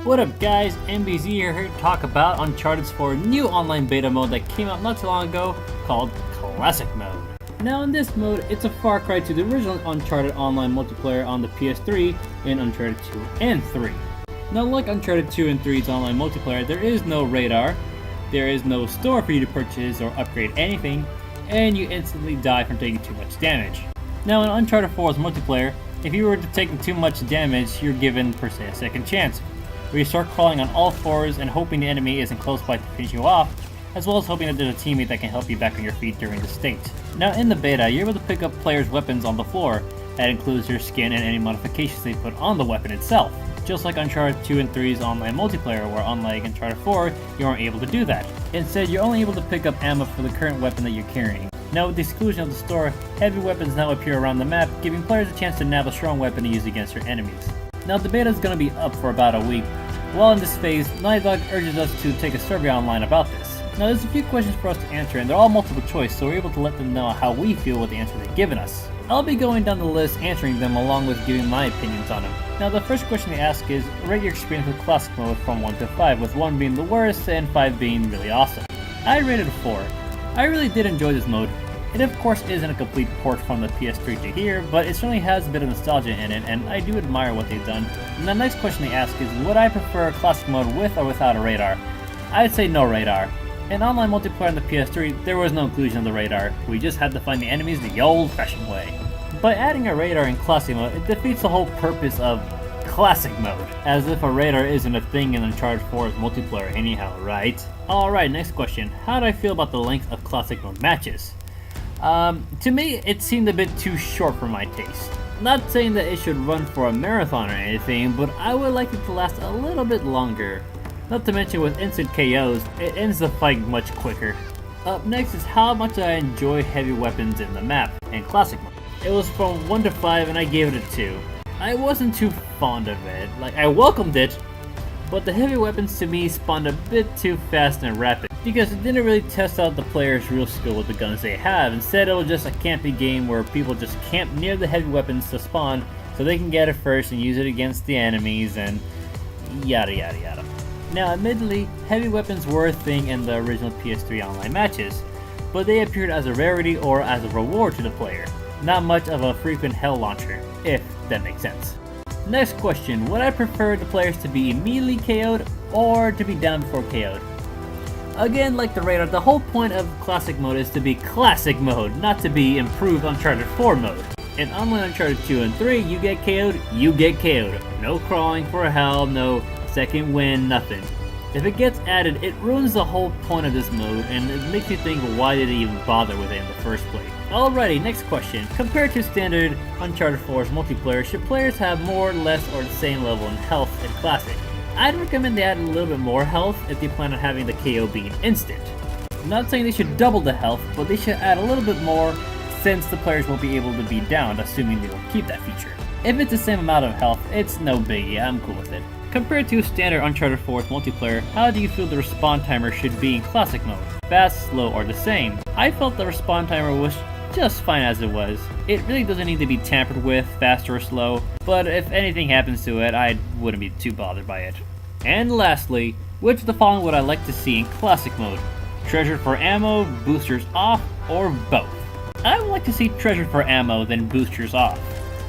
What up guys, MBZ here to talk about Uncharted's 4 new online beta mode that came out not too long ago called Classic Mode. Now in this mode, it's a far cry to the original Uncharted online multiplayer on the PS3 in Uncharted 2 and 3. Now like Uncharted 2 and 3's online multiplayer, there is no radar, there is no store for you to purchase or upgrade anything, and you instantly die from taking too much damage. Now in Uncharted 4's multiplayer, if you were to take too much damage, you're given per se a second chance, where you start crawling on all fours and hoping the enemy isn't close by to finish you off, as well as hoping that there's a teammate that can help you back on your feet during the state. Now in the beta, you're able to pick up players' weapons on the floor. That includes their skin and any modifications they put on the weapon itself. Just like Uncharted 2 and 3's online multiplayer, where unlike Uncharted 4, you aren't able to do that. Instead, you're only able to pick up ammo for the current weapon that you're carrying. Now with the exclusion of the store, heavy weapons now appear around the map, giving players a chance to nab a strong weapon to use against your enemies. Now the beta is going to be up for about a week. While in this phase, Naughty Dog urges us to take a survey online about this. Now there's a few questions for us to answer and they're all multiple choice, so we're able to let them know how we feel with the answer they've given us. I'll be going down the list answering them along with giving my opinions on them. Now the first question they ask is, rate your experience with Classic Mode from 1 to 5, with 1 being the worst and 5 being really awesome. I rated a 4. I really did enjoy this mode. It of course isn't a complete port from the PS3 to here, but it certainly has a bit of nostalgia in it, and I do admire what they've done. And the next question they ask is, would I prefer Classic Mode with or without a radar? I'd say no radar. In online multiplayer on the PS3, there was no inclusion of the radar. We just had to find the enemies the old-fashioned way. By adding a radar in Classic Mode, it defeats the whole purpose of Classic Mode, as if a radar isn't a thing in Uncharted 4's multiplayer anyhow, right? Alright, next question. How do I feel about the length of Classic Mode matches? To me, it seemed a bit too short for my taste. Not saying that it should run for a marathon or anything, but I would like it to last a little bit longer. Not to mention with instant KOs, it ends the fight much quicker. Up next is how much I enjoy heavy weapons in the map, in Classic Mode. It was from 1 to 5 and I gave it a 2. I wasn't too fond of it, I welcomed it, but the heavy weapons to me spawned a bit too fast and rapid, because it didn't really test out the player's real skill with the guns they have. Instead, it was just a campy game where people just camp near the heavy weapons to spawn so they can get it first and use it against the enemies and yada yada yada. Now admittedly, heavy weapons were a thing in the original PS3 online matches, but they appeared as a rarity or as a reward to the player, not much of a frequent hell launcher, if that makes sense. Next question, would I prefer the players to be immediately KO'd or to be down before KO'd? Again, like the radar, the whole point of Classic Mode is to be Classic Mode, not to be improved Uncharted 4 mode. In online Uncharted 2 and 3, you get KO'd, you get KO'd. No crawling for help, no second win, nothing. If it gets added, it ruins the whole point of this mode, and it makes you think why did they even bother with it in the first place. Alrighty, next question. Compared to standard Uncharted 4's multiplayer, should players have more, less, or the same level in health in Classic? I'd recommend they add a little bit more health if they plan on having the KO being instant. I'm not saying they should double the health, but they should add a little bit more since the players won't be able to be downed, assuming they will keep that feature. If it's the same amount of health, it's no biggie, I'm cool with it. Compared to standard Uncharted 4's multiplayer, how do you feel the respawn timer should be in Classic Mode? Fast, slow, or the same? I felt the respawn timer was just fine as it was. It really doesn't need to be tampered with, fast or slow, but if anything happens to it, I wouldn't be too bothered by it. And lastly, which of the following would I like to see in Classic Mode? Treasure for ammo, boosters off, or both? I would like to see treasure for ammo, then boosters off.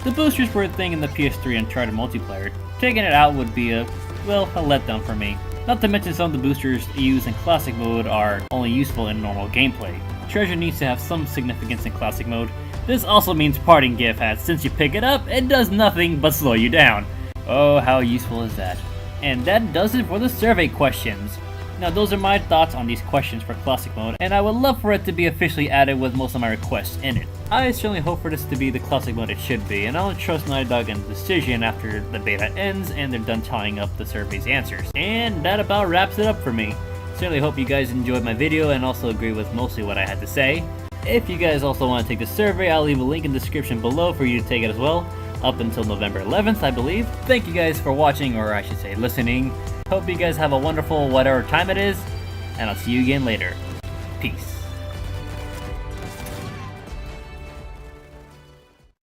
The boosters were a thing in the PS3 Uncharted multiplayer. Taking it out would be a letdown for me. Not to mention some of the boosters used in Classic Mode are only useful in normal gameplay. Treasure needs to have some significance in Classic Mode. This also means parting gift, as since you pick it up, it does nothing but slow you down. Oh, how useful is that? And that does it for the survey questions. Now those are my thoughts on these questions for Classic Mode, and I would love for it to be officially added with most of my requests in it. I certainly hope for this to be the Classic Mode it should be, and I'll trust Naughty Dog in the decision after the beta ends and they're done tying up the survey's answers. And that about wraps it up for me. Certainly hope you guys enjoyed my video and also agree with mostly what I had to say. If you guys also want to take the survey, I'll leave a link in the description below for you to take it as well, up until November 11th, I believe. Thank you guys for watching, or I should say listening. Hope you guys have a wonderful whatever time it is, and I'll see you again later. Peace.